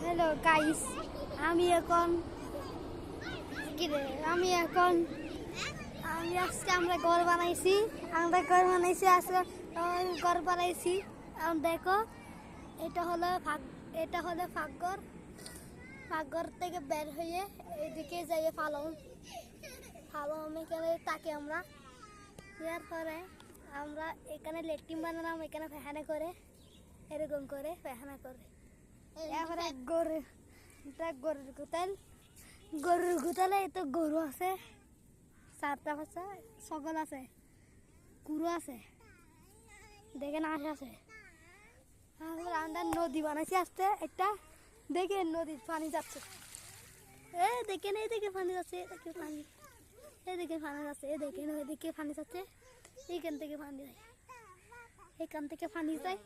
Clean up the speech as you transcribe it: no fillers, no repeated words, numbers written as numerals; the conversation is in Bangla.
হ্যালো গাইস, আমি এখন আমি এখন আজকে আমরা ঘর বানাইছি। আজকে ঘর বানাইছি। দেখো, এটা হলো ফাঁকঘর থেকে বের হয়ে এদিকে যাইয়ে ফালম এখানে তাকে আমরা ইয়ার পরে আমরা এখানে লেট্রিন বানালাম। এখানে ফেহানা করে এরকম করে ফেহানা করে এরপরে গরুর গোতালে তো গরু আছে, 4টা 5টা সকল আছে, কুরু আছে, দেখেন আশ আছে। আমরা নদী বানাইছি আসতে একটা, দেখে নদীর পানি যাচ্ছে। দেখেন এইদিকে পানি যাচ্ছে, এদিকে পানি যাচ্ছে, দেখেন ওইদিকে পানি যাচ্ছে, এইখান থেকে পানি যায়, এখান থেকে পানি যায়।